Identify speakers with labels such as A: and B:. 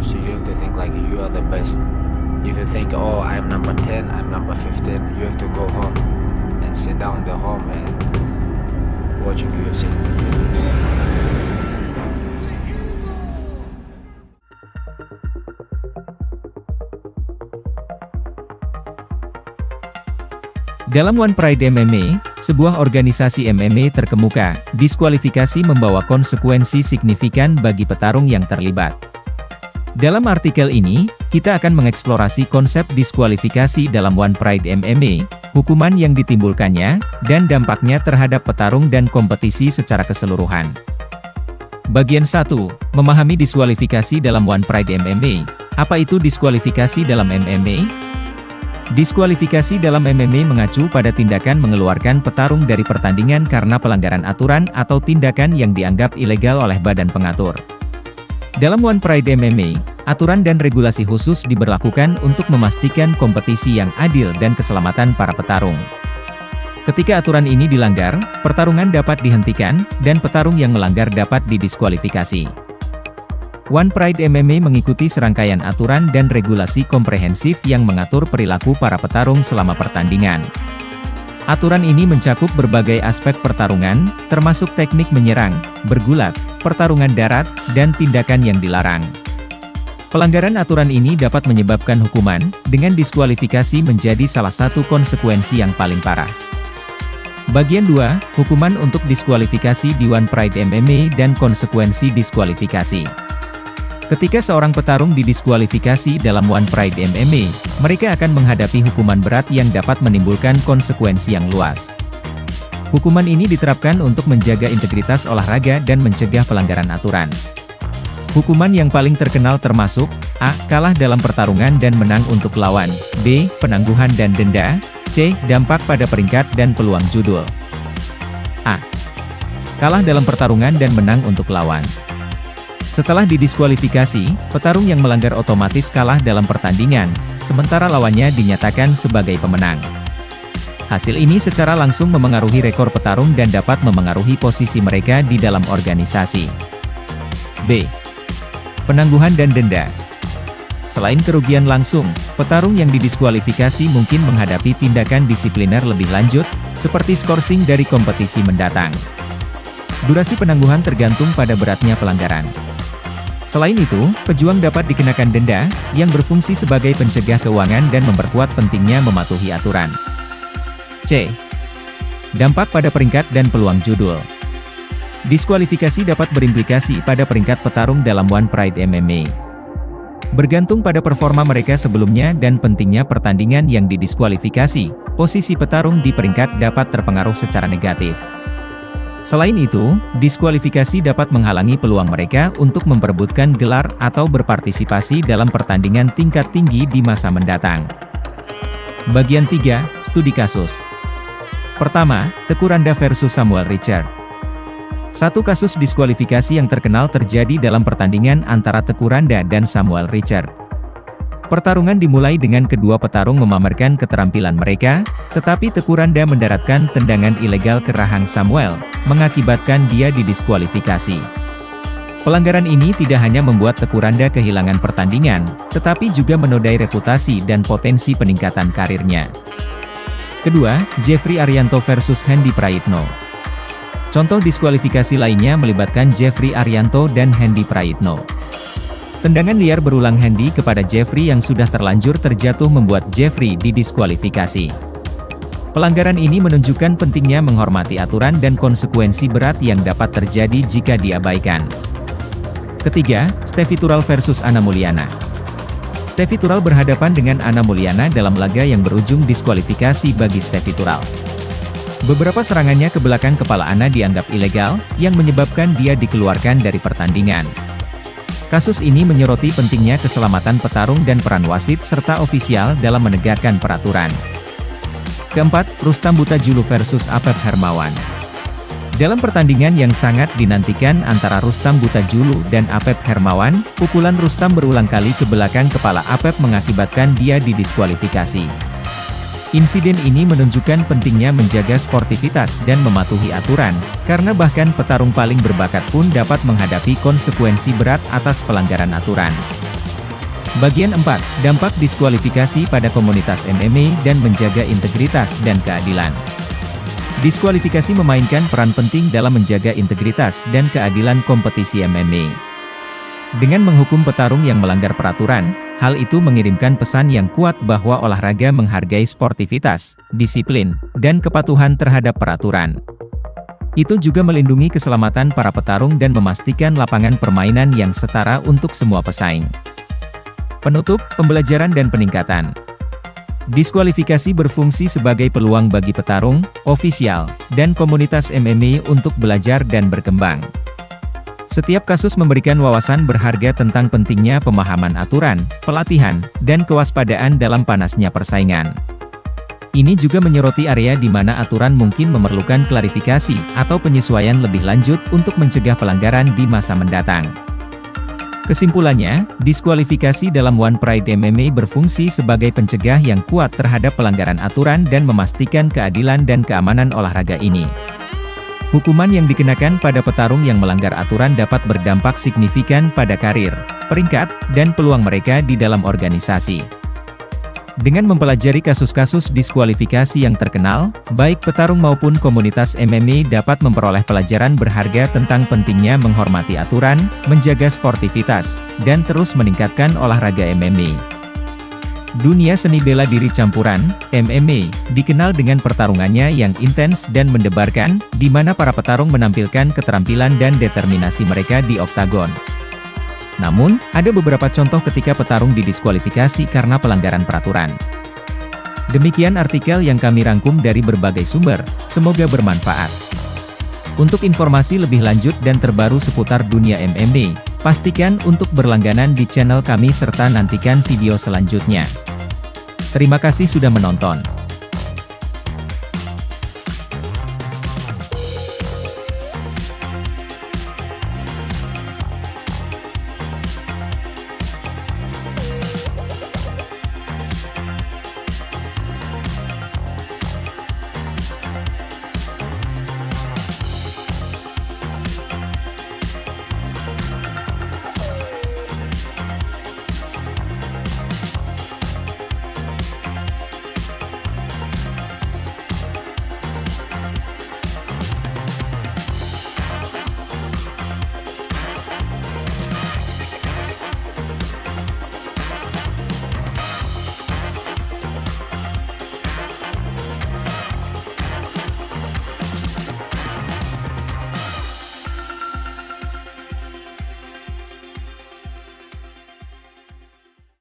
A: so you have to think like you are the best. If you think, oh, I'm number 10, I'm number 15, you have to go home and sit down in the home and watching UFC.
B: Dalam One Pride MMA, sebuah organisasi MMA terkemuka, diskualifikasi membawa konsekuensi signifikan bagi petarung yang terlibat. Dalam artikel ini, kita akan mengeksplorasi konsep diskualifikasi dalam One Pride MMA, hukuman yang ditimbulkannya, dan dampaknya terhadap petarung dan kompetisi secara keseluruhan. Bagian 1. Memahami diskualifikasi dalam One Pride MMA. Apa itu diskualifikasi dalam MMA? Diskualifikasi dalam MMA mengacu pada tindakan mengeluarkan petarung dari pertandingan karena pelanggaran aturan atau tindakan yang dianggap ilegal oleh badan pengatur. Dalam One Pride MMA, aturan dan regulasi khusus diberlakukan untuk memastikan kompetisi yang adil dan keselamatan para petarung. Ketika aturan ini dilanggar, pertarungan dapat dihentikan, dan petarung yang melanggar dapat didiskualifikasi. One Pride MMA mengikuti serangkaian aturan dan regulasi komprehensif yang mengatur perilaku para petarung selama pertandingan. Aturan ini mencakup berbagai aspek pertarungan, termasuk teknik menyerang, bergulat, pertarungan darat, dan tindakan yang dilarang. Pelanggaran aturan ini dapat menyebabkan hukuman, dengan diskualifikasi menjadi salah satu konsekuensi yang paling parah. Bagian 2, hukuman untuk diskualifikasi di One Pride MMA dan konsekuensi diskualifikasi. Ketika seorang petarung didiskualifikasi dalam One Pride MMA, mereka akan menghadapi hukuman berat yang dapat menimbulkan konsekuensi yang luas. Hukuman ini diterapkan untuk menjaga integritas olahraga dan mencegah pelanggaran aturan. Hukuman yang paling terkenal termasuk A. Kalah dalam pertarungan dan menang untuk lawan, B. Penangguhan dan denda, C. Dampak pada peringkat dan peluang judul. A. Kalah dalam pertarungan dan menang untuk lawan. Setelah didiskualifikasi, petarung yang melanggar otomatis kalah dalam pertandingan, sementara lawannya dinyatakan sebagai pemenang. Hasil ini secara langsung memengaruhi rekor petarung dan dapat memengaruhi posisi mereka di dalam organisasi. B. Penangguhan dan denda. Selain kerugian langsung, petarung yang didiskualifikasi mungkin menghadapi tindakan disipliner lebih lanjut, seperti skorsing dari kompetisi mendatang. Durasi penangguhan tergantung pada beratnya pelanggaran. Selain itu, pejuang dapat dikenakan denda, yang berfungsi sebagai pencegah keuangan dan memperkuat pentingnya mematuhi aturan. C. Dampak pada peringkat dan peluang judul. Diskualifikasi dapat berimplikasi pada peringkat petarung dalam One Pride MMA. Bergantung pada performa mereka sebelumnya dan pentingnya pertandingan yang didiskualifikasi, posisi petarung di peringkat dapat terpengaruh secara negatif. Selain itu, diskualifikasi dapat menghalangi peluang mereka untuk memperebutkan gelar atau berpartisipasi dalam pertandingan tingkat tinggi di masa mendatang. Bagian 3, Studi Kasus. Pertama, Teku Randa versus Samuel Richard. Satu kasus diskualifikasi yang terkenal terjadi dalam pertandingan antara Teku Randa dan Samuel Richard. Pertarungan dimulai dengan kedua petarung memamerkan keterampilan mereka, tetapi Teku Randa mendaratkan tendangan ilegal ke rahang Samuel, mengakibatkan dia didiskualifikasi. Pelanggaran ini tidak hanya membuat Teku Randa kehilangan pertandingan, tetapi juga menodai reputasi dan potensi peningkatan karirnya. Kedua, Jeffrey Arianto versus Hendy Praitno. Contoh diskualifikasi lainnya melibatkan Jeffrey Arianto dan Hendy Praitno. Tendangan liar berulang Hendy kepada Jeffrey yang sudah terlanjur terjatuh membuat Jeffrey didiskualifikasi. Pelanggaran ini menunjukkan pentingnya menghormati aturan dan konsekuensi berat yang dapat terjadi jika diabaikan. Ketiga, Steffi Tural versus Anna Mulyana. Steffi Tural berhadapan dengan Anna Mulyana dalam laga yang berujung diskualifikasi bagi Steffi Tural. Beberapa serangannya ke belakang kepala Anna dianggap ilegal, yang menyebabkan dia dikeluarkan dari pertandingan. Kasus ini menyoroti pentingnya keselamatan petarung dan peran wasit serta ofisial dalam menegakkan peraturan. Keempat, Rustam Butajulu versus Apep Hermawan. Dalam pertandingan yang sangat dinantikan antara Rustam Butajulu dan Apep Hermawan, pukulan Rustam berulang kali ke belakang kepala Apep mengakibatkan dia didiskualifikasi. Insiden ini menunjukkan pentingnya menjaga sportivitas dan mematuhi aturan, karena bahkan petarung paling berbakat pun dapat menghadapi konsekuensi berat atas pelanggaran aturan. Bagian 4, dampak diskualifikasi pada komunitas MMA dan menjaga integritas dan keadilan. Diskualifikasi memainkan peran penting dalam menjaga integritas dan keadilan kompetisi MMA. Dengan menghukum petarung yang melanggar peraturan, hal itu mengirimkan pesan yang kuat bahwa olahraga menghargai sportivitas, disiplin, dan kepatuhan terhadap peraturan. Itu juga melindungi keselamatan para petarung dan memastikan lapangan permainan yang setara untuk semua pesaing. Penutup, pembelajaran dan peningkatan. Diskualifikasi berfungsi sebagai peluang bagi petarung, ofisial, dan komunitas MMA untuk belajar dan berkembang. Setiap kasus memberikan wawasan berharga tentang pentingnya pemahaman aturan, pelatihan, dan kewaspadaan dalam panasnya persaingan. Ini juga menyoroti area di mana aturan mungkin memerlukan klarifikasi atau penyesuaian lebih lanjut untuk mencegah pelanggaran di masa mendatang. Kesimpulannya, diskualifikasi dalam One Pride MMA berfungsi sebagai pencegah yang kuat terhadap pelanggaran aturan dan memastikan keadilan dan keamanan olahraga ini. Hukuman yang dikenakan pada petarung yang melanggar aturan dapat berdampak signifikan pada karir, peringkat, dan peluang mereka di dalam organisasi. Dengan mempelajari kasus-kasus diskualifikasi yang terkenal, baik petarung maupun komunitas MMA dapat memperoleh pelajaran berharga tentang pentingnya menghormati aturan, menjaga sportivitas, dan terus meningkatkan olahraga MMA. Dunia seni bela diri campuran, MMA, dikenal dengan pertarungannya yang intens dan mendebarkan, di mana para petarung menampilkan keterampilan dan determinasi mereka di oktagon. Namun, ada beberapa contoh ketika petarung didiskualifikasi karena pelanggaran peraturan. Demikian artikel yang kami rangkum dari berbagai sumber, semoga bermanfaat. Untuk informasi lebih lanjut dan terbaru seputar dunia MMA, pastikan untuk berlangganan di channel kami serta nantikan video selanjutnya. Terima kasih sudah menonton.